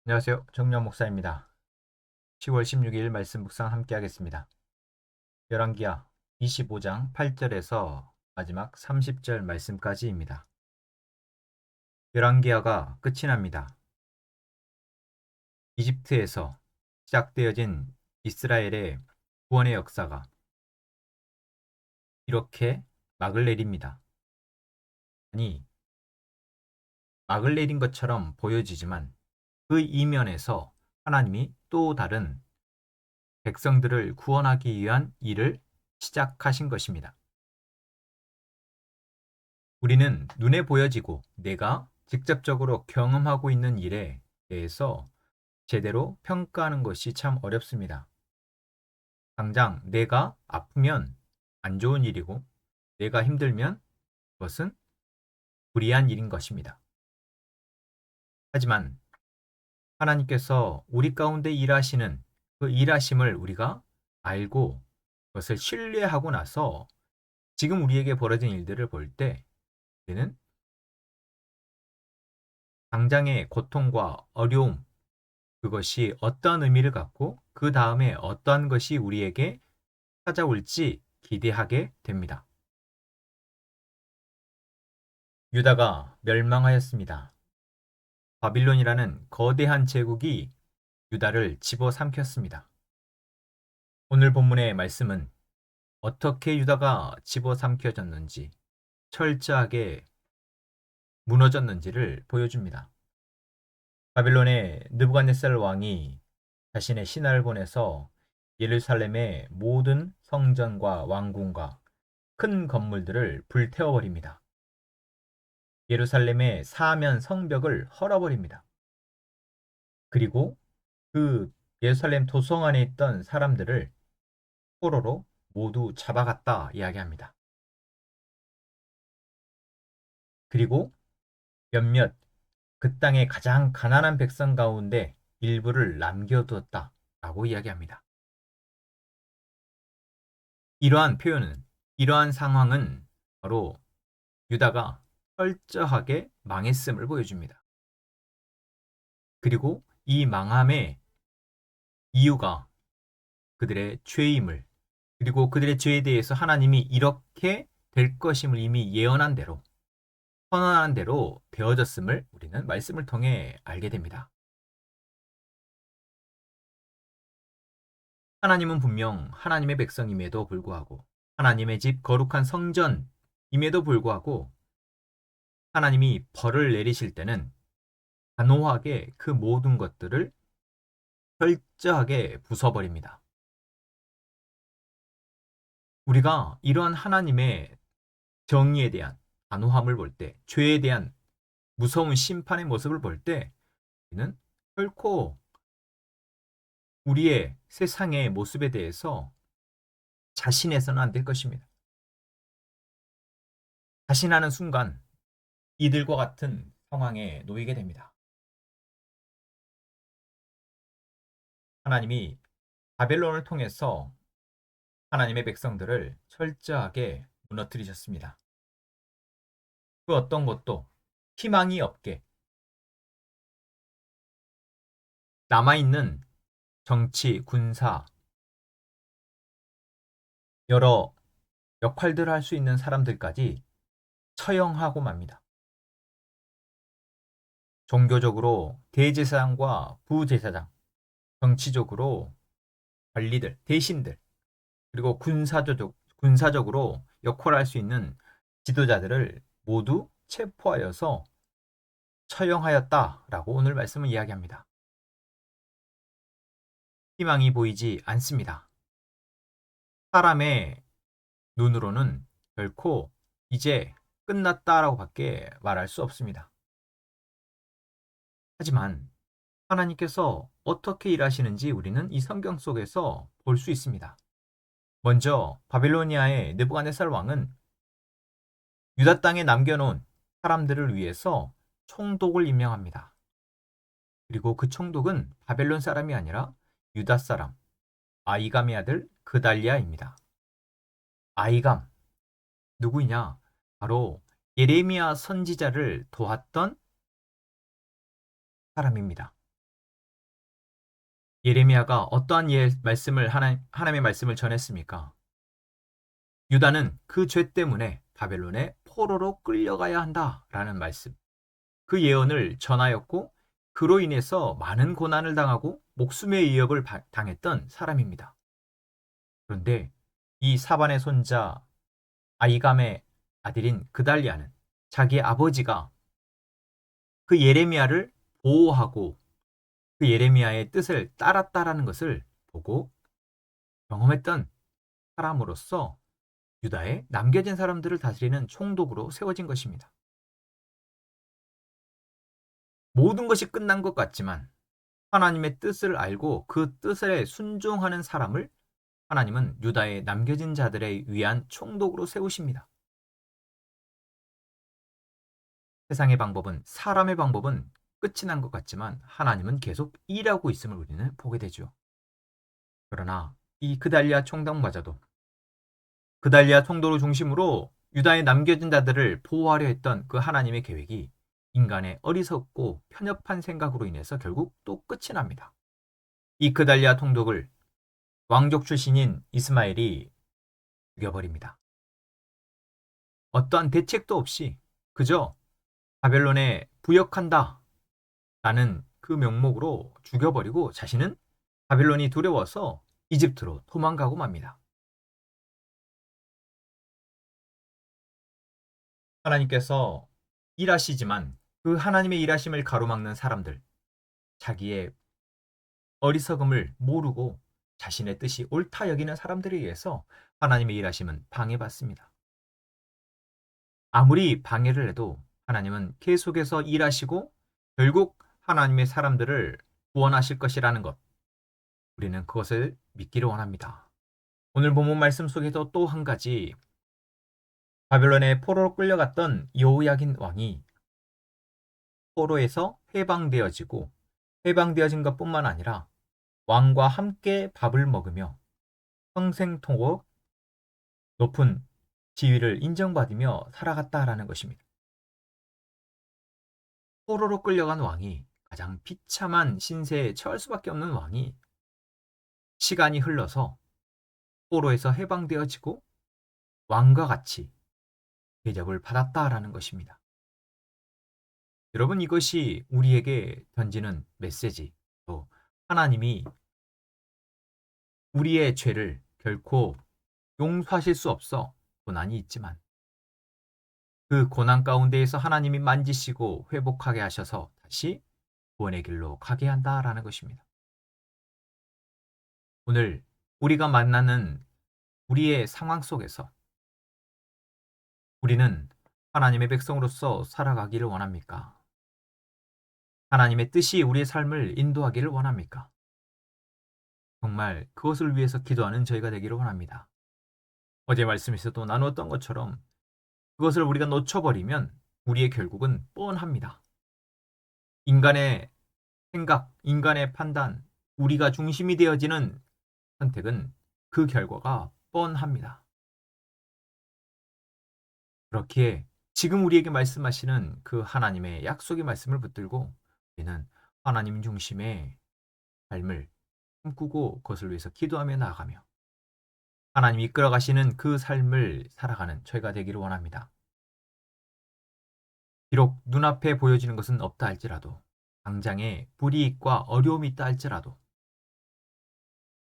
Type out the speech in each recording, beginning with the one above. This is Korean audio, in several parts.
안녕하세요. 정면 목사입니다. 10월 16일 말씀 묵상 함께 하겠습니다. 열왕기하 25장 8절에서 마지막 30절 말씀까지입니다. 열왕기하가 끝이 납니다. 이집트에서 시작되어진 이스라엘의 구원의 역사가 이렇게 막을 내립니다. 아니, 막을 내린 것처럼 보여지지만 그 이면에서 하나님이 또 다른 백성들을 구원하기 위한 일을 시작하신 것입니다. 우리는 눈에 보여지고 내가 직접적으로 경험하고 있는 일에 대해서 제대로 평가하는 것이 참 어렵습니다. 당장 내가 아프면 안 좋은 일이고 내가 힘들면 그것은 불의한 일인 것입니다. 하지만 하나님께서 우리 가운데 일하시는 그 일하심을 우리가 알고 그것을 신뢰하고 나서 지금 우리에게 벌어진 일들을 볼 때 우리는 당장의 고통과 어려움, 그것이 어떠한 의미를 갖고 그 다음에 어떠한 것이 우리에게 찾아올지 기대하게 됩니다. 유다가 멸망하였습니다. 바빌론이라는 거대한 제국이 유다를 집어삼켰습니다. 오늘 본문의 말씀은 어떻게 유다가 집어삼켜졌는지, 철저하게 무너졌는지를 보여줍니다. 바빌론의 느부갓네살 왕이 자신의 신하를 보내서 예루살렘의 모든 성전과 왕궁과 큰 건물들을 불태워버립니다. 예루살렘의 사면 성벽을 헐어버립니다. 그리고 그 예루살렘 도성 안에 있던 사람들을 포로로 모두 잡아갔다 이야기합니다. 그리고 몇몇 그 땅의 가장 가난한 백성 가운데 일부를 남겨두었다라고 이야기합니다. 이러한 표현은, 이러한 상황은 바로 유다가 철저하게 망했음을 보여줍니다. 그리고 이 망함의 이유가 그들의 죄임을, 그리고 그들의 죄에 대해서 하나님이 이렇게 될 것임을 이미 예언한 대로, 선언한 대로 되어졌음을 우리는 말씀을 통해 알게 됩니다. 하나님은 분명 하나님의 백성임에도 불구하고, 하나님의 집 거룩한 성전임에도 불구하고 하나님이 벌을 내리실 때는 단호하게 그 모든 것들을 철저하게 부숴버립니다. 우리가 이러한 하나님의 정의에 대한 단호함을 볼 때, 죄에 대한 무서운 심판의 모습을 볼 때, 우리는 결코 우리의 세상의 모습에 대해서 자신해서는 안 될 것입니다. 자신하는 순간 이들과 같은 상황에 놓이게 됩니다. 하나님이 바벨론을 통해서 하나님의 백성들을 철저하게 무너뜨리셨습니다. 그 어떤 것도 희망이 없게 남아있는 정치, 군사, 여러 역할들을 할 수 있는 사람들까지 처형하고 맙니다. 종교적으로 대제사장과 부제사장, 정치적으로 관리들, 대신들, 그리고 군사적으로 역할을 할 수 있는 지도자들을 모두 체포하여서 처형하였다라고 오늘 말씀은 이야기합니다. 희망이 보이지 않습니다. 사람의 눈으로는 결코 이제 끝났다라고 밖에 말할 수 없습니다. 하지만 하나님께서 어떻게 일하시는지 우리는 이 성경 속에서 볼 수 있습니다. 먼저 바빌로니아의 느부갓네살 왕은 유다 땅에 남겨놓은 사람들을 위해서 총독을 임명합니다. 그리고 그 총독은 바벨론 사람이 아니라 유다 사람 아이감의 아들 그달리아입니다. 아이감, 누구냐? 바로 예레미야 선지자를 도왔던 사람입니다. 예레미야가 어떠한 말씀을 하나님의 말씀을 전했습니까? 유다는 그 죄 때문에 바벨론의 포로로 끌려가야 한다라는 말씀. 그 예언을 전하였고 그로 인해서 많은 고난을 당하고 목숨의 위협을 당했던 사람입니다. 그런데 이 사반의 손자 아이감의 아들인 그달리아는 자기의 아버지가 그 예레미야를 보호하고 그 예레미야의 뜻을 따랐다라는 것을 보고 경험했던 사람으로서 유다에 남겨진 사람들을 다스리는 총독으로 세워진 것입니다. 모든 것이 끝난 것 같지만 하나님의 뜻을 알고 그 뜻에 순종하는 사람을 하나님은 유다에 남겨진 자들에 위한 총독으로 세우십니다. 세상의 방법은, 사람의 방법은 끝이 난 것 같지만 하나님은 계속 일하고 있음을 우리는 보게 되죠. 그러나 이 그달리아 총독마저도 그달리아 총독을 중심으로 유다에 남겨진 자들을 보호하려 했던 그 하나님의 계획이 인간의 어리석고 편협한 생각으로 인해서 결국 또 끝이 납니다. 이 그달리아 총독을 왕족 출신인 이스마엘이 죽여버립니다. 어떠한 대책도 없이 그저 바벨론에 부역한다 라는 그 명목으로 죽여버리고 자신은 바벨론이 두려워서 이집트로 도망가고 맙니다. 하나님께서 일하시지만 그 하나님의 일하심을 가로막는 사람들, 자기의 어리석음을 모르고 자신의 뜻이 옳다 여기는 사람들에 의해서 하나님의 일하심은 방해받습니다. 아무리 방해를 해도 하나님은 계속해서 일하시고 결국 하나님의 사람들을 구원하실 것이라는 것, 우리는 그것을 믿기를 원합니다. 오늘 본문 말씀 속에서 또 한 가지 바벨론의 포로로 끌려갔던 여호야긴 왕이 포로에서 해방되어지고 해방되어진 것뿐만 아니라 왕과 함께 밥을 먹으며 평생토록 높은 지위를 인정받으며 살아갔다라는 것입니다. 포로로 끌려간 왕이 가장 비참한 신세에 처할 수밖에 없는 왕이 시간이 흘러서 포로에서 해방되어지고 왕과 같이 대접을 받았다라는 것입니다. 여러분 이것이 우리에게 던지는 메시지, 또 하나님이 우리의 죄를 결코 용서하실 수 없어 고난이 있지만 그 고난 가운데에서 하나님이 만지시고 회복하게 하셔서 다시 구원의 길로 가게 한다라는 것입니다. 오늘 우리가 만나는 우리의 상황 속에서 우리는 하나님의 백성으로서 살아가기를 원합니까? 하나님의 뜻이 우리의 삶을 인도하기를 원합니까? 정말 그것을 위해서 기도하는 저희가 되기를 원합니다. 어제 말씀에서도 나누었던 것처럼 그것을 우리가 놓쳐버리면 우리의 결국은 뻔합니다. 인간의 생각, 인간의 판단, 우리가 중심이 되어지는 선택은 그 결과가 뻔합니다. 그렇기에 지금 우리에게 말씀하시는 그 하나님의 약속의 말씀을 붙들고 우리는 하나님 중심의 삶을 꿈꾸고 그것을 위해서 기도하며 나아가며 하나님이 이끌어 가시는 그 삶을 살아가는 저희가 되기를 원합니다. 비록 눈앞에 보여지는 것은 없다 할지라도 당장에 불이익과 어려움이 있다 할지라도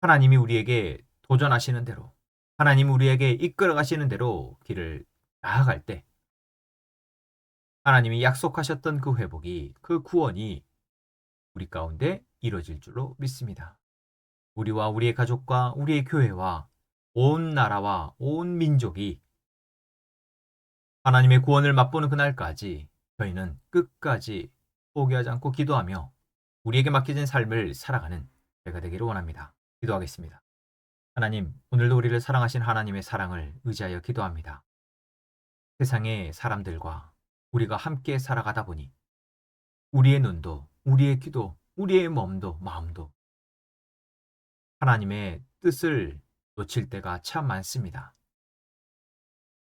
하나님이 우리에게 도전하시는 대로 하나님 우리에게 이끌어 가시는 대로 길을 나아갈 때 하나님이 약속하셨던 그 회복이 그 구원이 우리 가운데 이루어질 줄로 믿습니다. 우리와 우리의 가족과 우리의 교회와 온 나라와 온 민족이 하나님의 구원을 맛보는 그날까지 저희는 끝까지 포기하지 않고 기도하며 우리에게 맡겨진 삶을 살아가는 저희가 되기를 원합니다. 기도하겠습니다. 하나님, 오늘도 우리를 사랑하신 하나님의 사랑을 의지하여 기도합니다. 세상의 사람들과 우리가 함께 살아가다 보니 우리의 눈도, 우리의 귀도, 우리의 몸도, 마음도 하나님의 뜻을 놓칠 때가 참 많습니다.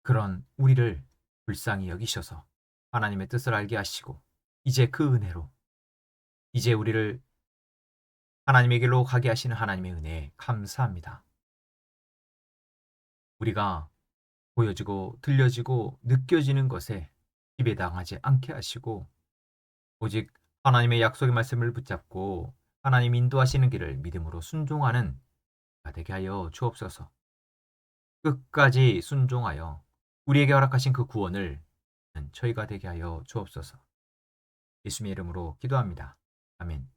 그런 우리를 불쌍히 여기셔서 하나님의 뜻을 알게 하시고 이제 그 은혜로 이제 우리를 하나님에게로 가게 하시는 하나님의 은혜에 감사합니다. 우리가 보여지고 들려지고 느껴지는 것에 지배당하지 않게 하시고 오직 하나님의 약속의 말씀을 붙잡고 하나님 인도하시는 길을 믿음으로 순종하는 자 되게 하여 주옵소서. 끝까지 순종하여 우리에게 허락하신 그 구원을 저희가 되게 하여 주옵소서. 예수님의 이름으로 기도합니다. 아멘.